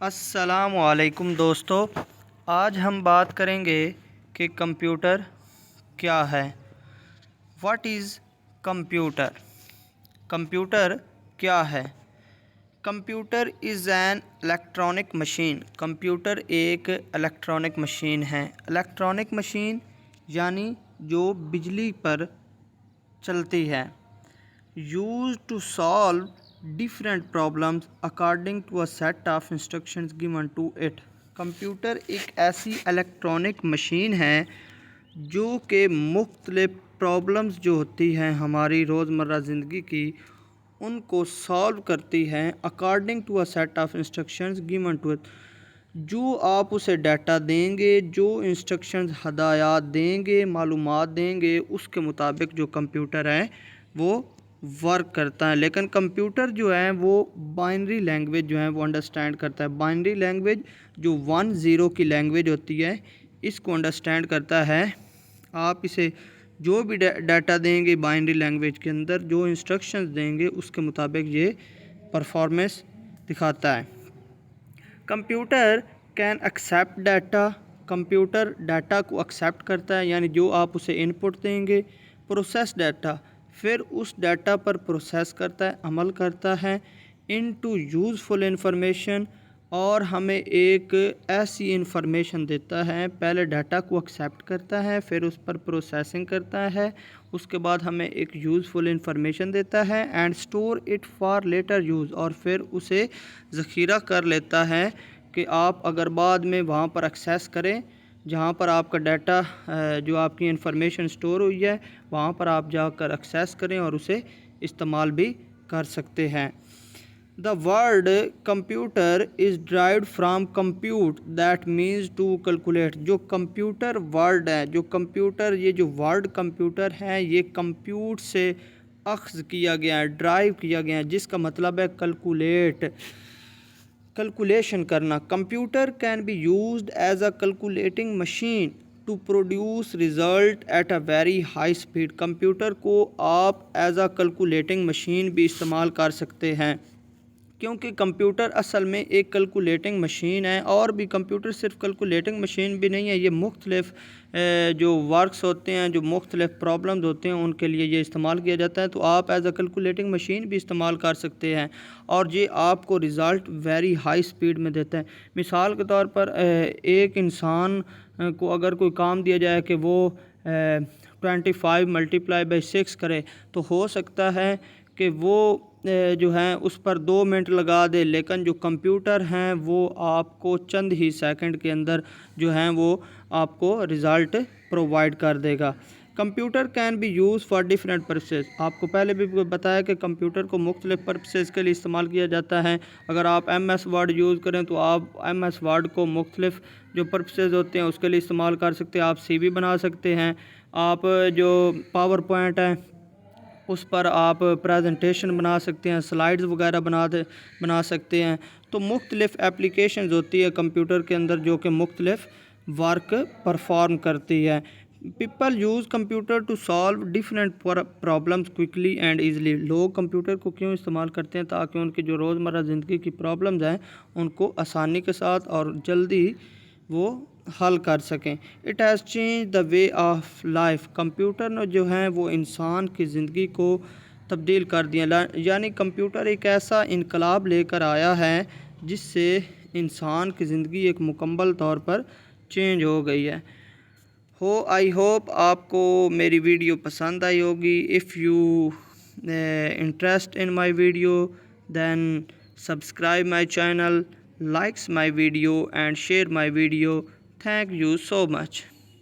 السلام علیکم دوستو، آج ہم بات کریں گے کہ کمپیوٹر کیا ہے۔ What is computer? کمپیوٹر کیا ہے؟ Computer is an electronic machine. Computer ایک الیکٹرانک مشین ہے۔ الیکٹرانک مشین یعنی جو بجلی پر چلتی ہے۔ used to solve different problems according to a set of instructions given to it۔ Computer ایک ایسی الیکٹرانک مشین ہے جو کہ مختلف پرابلمز جو ہوتی ہیں ہماری روزمرہ زندگی کی، ان کو سالو کرتی ہیں according to a set of instructions given to it۔ جو آپ اسے ڈیٹا دیں گے، جو انسٹرکشنز ہدایات دیں گے، معلومات دیں گے، اس کے مطابق جو کمپیوٹر ہے وہ ورک کرتا ہے۔ لیکن کمپیوٹر جو ہے وہ بائنری لینگویج جو ہے وہ انڈرسٹینڈ کرتا ہے۔ بائنری لینگویج جو 1-0 کی لینگویج ہوتی ہے، اس کو انڈرسٹینڈ کرتا ہے۔ آپ اسے جو بھی ڈیٹا دیں گے بائنری لینگویج کے اندر، جو انسٹرکشنز دیں گے، اس کے مطابق یہ پرفارمنس دکھاتا ہے۔ Computer can accept data. Computer data کو ایکسیپٹ کرتا ہے، یعنی جو آپ اسے ان پٹ دیں گے، پروسیس ڈیٹا، پھر اس ڈیٹا پر پروسیس کرتا ہے، عمل کرتا ہے انٹو یوزفل انفارمیشن، اور ہمیں ایک ایسی انفارمیشن دیتا ہے۔ پہلے ڈیٹا کو ایکسیپٹ کرتا ہے، پھر اس پر پروسیسنگ کرتا ہے، اس کے بعد ہمیں ایک یوزفل انفارمیشن دیتا ہے and store it for later use, اور پھر اسے ذخیرہ کر لیتا ہے کہ آپ اگر بعد میں وہاں پر ایکسیس کریں، جہاں پر آپ کا ڈیٹا جو آپ کی انفارمیشن اسٹور ہوئی ہے، وہاں پر آپ جا کر ایکسیس کریں اور اسے استعمال بھی کر سکتے ہیں۔ The word computer is derived from compute that means to calculate۔ جو کمپیوٹر ورڈ ہے، جو کمپیوٹر، یہ جو ورڈ کمپیوٹر ہے، یہ کمپیوٹ سے اخذ کیا گیا ہے، ڈرائیو کیا گیا ہے، جس کا مطلب ہے کیلکولیشن کرنا۔ Computer can be used as a calculating machine to produce result at a very high speed. Computer کو آپ ایز اے کیلکولیٹنگ مشین بھی استعمال کر سکتے ہیں، کیونکہ کمپیوٹر اصل میں ایک کیلکولیٹنگ مشین ہے۔ اور بھی کمپیوٹر صرف کیلکولیٹنگ مشین بھی نہیں ہے، یہ مختلف جو ورکس ہوتے ہیں، جو مختلف پرابلمز ہوتے ہیں، ان کے لیے یہ استعمال کیا جاتا ہے۔ تو آپ ایز اے کیلکولیٹنگ مشین بھی استعمال کر سکتے ہیں، اور یہ آپ کو رزلٹ ویری ہائی سپیڈ میں دیتا ہے۔ مثال کے طور پر ایک انسان کو اگر کوئی کام دیا جائے کہ وہ 25 × 6 کرے، تو ہو سکتا ہے کہ وہ جو ہیں اس پر 2 منٹ لگا دے، لیکن جو کمپیوٹر ہیں وہ آپ کو چند ہی سیکنڈ کے اندر جو ہیں وہ آپ کو رزلٹ پرووائڈ کر دے گا۔ Computer can be use for different purposes. آپ کو پہلے بھی بتایا کہ کمپیوٹر کو مختلف پرپسز کے لیے استعمال کیا جاتا ہے۔ اگر آپ MS ورڈ یوز کریں تو آپ MS ورڈ کو مختلف جو پرپسز ہوتے ہیں اس کے لیے استعمال کر سکتے ہیں۔ آپ CV بنا سکتے ہیں، آپ جو پاور پوائنٹ ہے اس پر آپ پریزنٹیشن بنا سکتے ہیں، سلائیڈز وغیرہ بنا سکتے ہیں۔ تو مختلف اپلیکیشنز ہوتی ہے کمپیوٹر کے اندر جو کہ مختلف ورک پرفارم کرتی ہے۔ People use computer to solve different problems quickly and easily. لوگ کمپیوٹر کو کیوں استعمال کرتے ہیں؟ تاکہ ان کی جو روزمرہ زندگی کی پرابلمز ہیں ان کو آسانی کے ساتھ اور جلدی وہ حل کر سکیں۔ It has change the way of life. Computer نے جو ہیں وہ انسان کی زندگی کو تبدیل کر دیا، یعنی کمپیوٹر ایک ایسا انقلاب لے کر آیا ہے جس سے انسان کی زندگی ایک مکمل طور پر چینج ہو گئی ہے۔ آئی ہوپ آپ کو میری ویڈیو پسند آئی ہوگی۔ If you interest in my video then subscribe my channel, likes my video and share my video. Thank you so much.